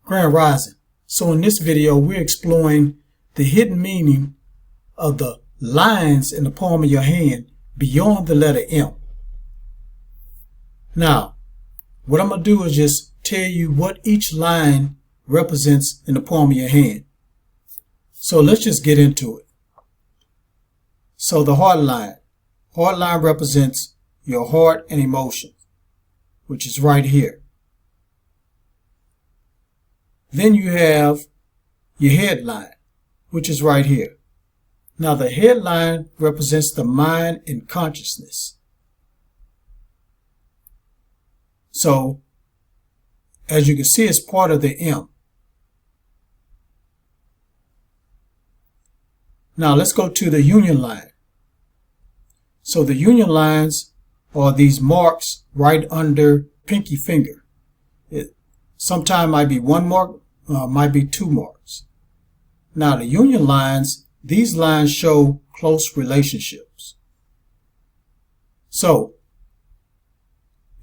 Grand Rising. So in this video, we're exploring the hidden meaning of the lines in the palm of your hand beyond the letter M. Now, what I'm going to do is just tell you what each line represents in the palm of your hand. So let's just get into it. So the heart line. Heart line represents your heart and emotions, which is right here. Then you have your head line, which is right here. Now the head line represents the mind and consciousness. So as you can see, it's part of the M. Now let's go to the union line. So the union lines are these marks right under pinky finger. It sometimes might be one mark, might be two marks. Now the union lines, these lines show close relationships. So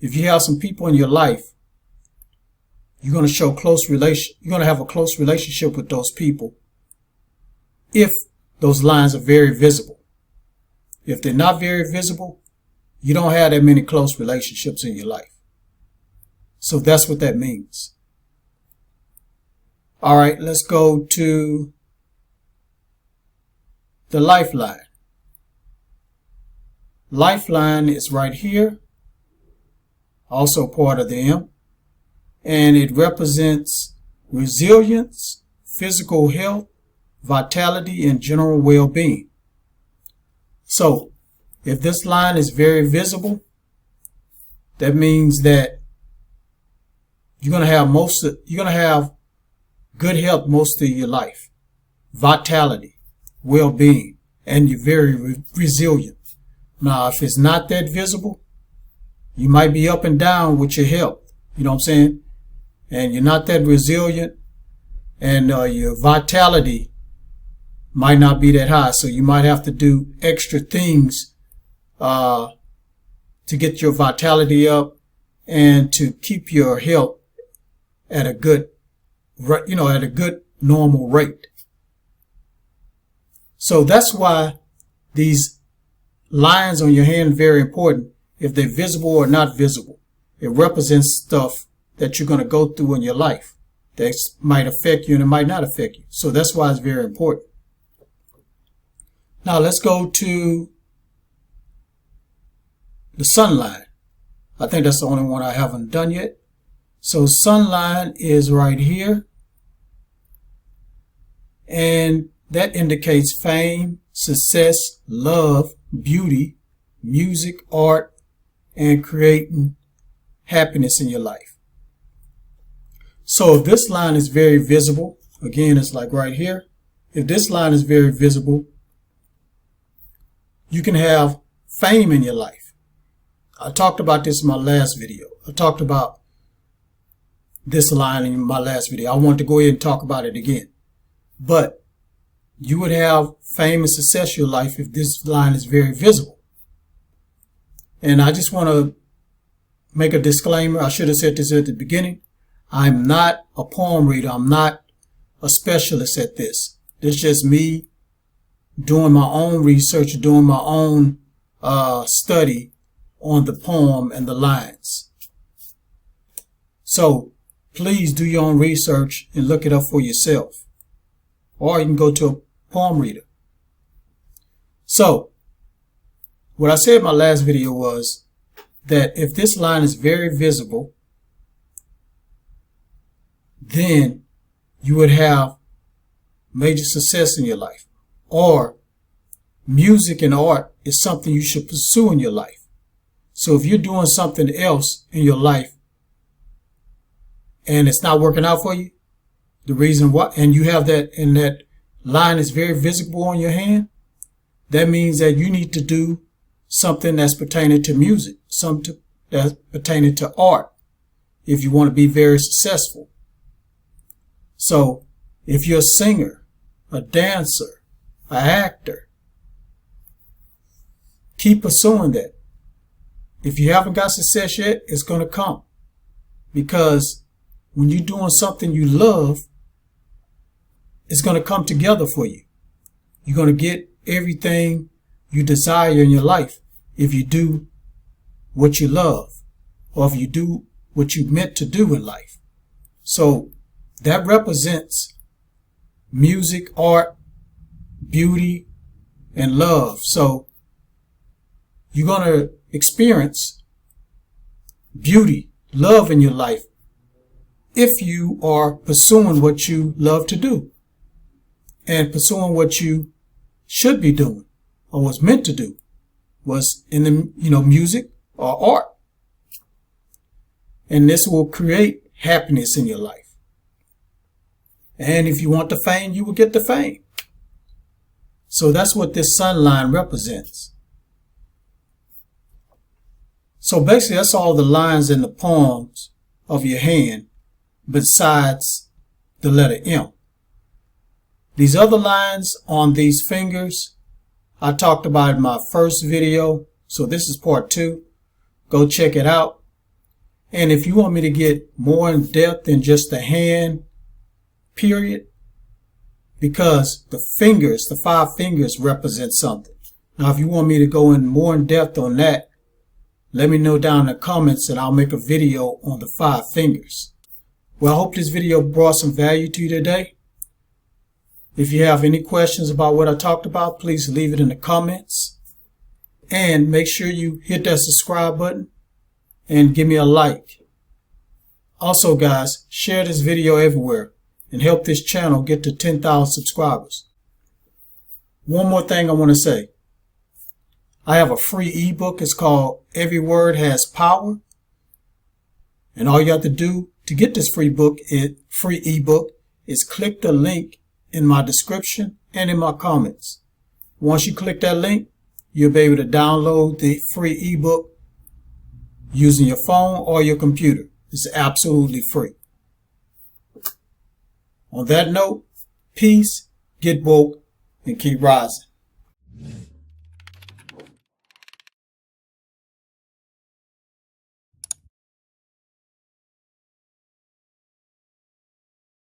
if you have some people in your life, you're going to show you're going to have a close relationship with those people if those lines are very visible. If they're not very visible, you don't have that many close relationships in your life. So that's what that means. All right, let's go to the lifeline. Lifeline is right here, also part of the M, and it represents resilience, physical health, vitality, and general well-being. So if this line is very visible, that means that you're going to have good health most of your life, vitality, well-being, and you're very resilient. Now, if it's not that visible, you might be up and down with your health, you know what I'm saying? And you're not that resilient, and your vitality might not be that high. So you might have to do extra things to get your vitality up and to keep your health at a good, normal rate. So that's why these lines on your hand are very important. If they're visible or not visible, it represents stuff that you're going to go through in your life that might affect you and it might not affect you. So that's why it's very important. Now let's go to the sun line. I think that's the only one I haven't done yet. So sun line is right here. And that indicates fame, success, love, beauty, music, art, and creating happiness in your life. So if this line is very visible, again, it's like right here. If this line is very visible, you can have fame in your life. I talked about this in my last video. I talked about this line in my last video. I want to go ahead and talk about it again. But you would have fame and success in your life if this line is very visible. And I just want to make a disclaimer. I should have said this at the beginning. I'm not a palm reader. I'm not a specialist at this. This is just me doing my own research, doing my own study on the palm and the lines. So please do your own research and look it up for yourself. Or you can go to a palm reader. So what I said in my last video was that if this line is very visible, then you would have major success in your life. Or music and art is something you should pursue in your life. So if you're doing something else in your life and it's not working out for you, the reason why, and you have that, and that line is very visible on your hand, that means that you need to do something that's pertaining to music, something that's pertaining to art, if you want to be very successful. So if you're a singer, a dancer, an actor, keep pursuing that. If you haven't got success yet, it's going to come. Because when you're doing something you love, it's going to come together for you. You're going to get everything you desire in your life if you do what you love, or if you do what you meant to do in life. So that represents music, art, beauty, and love. So you're going to experience beauty, love in your life if you are pursuing what you love to do and pursuing what you should be doing or was meant to do, was in the music or art. And this will create happiness in your life. And if you want the fame, you will get the fame. So that's what this sun line represents. So basically, that's all the lines in the palms of your hand besides the letter M. These other lines on these fingers, I talked about in my first video. So this is part 2. Go check it out. And if you want me to get more in depth than just the hand, period, because the fingers, the 5 fingers represent something. Now, if you want me to go in more in depth on that, let me know down in the comments and I'll make a video on the 5 fingers. Well, I hope this video brought some value to you today. If you have any questions about what I talked about, please leave it in the comments. And make sure you hit that subscribe button and give me a like. Also, guys, share this video everywhere and help this channel get to 10,000 subscribers. One more thing I want to say. I have a free ebook. It's called Every Word Has Power. And all you have to do to get this free ebook is click the link in my description and in my comments. Once you click that link, you'll be able to download the free ebook using your phone or your computer. It's absolutely free. On that note, peace, get woke, and keep rising.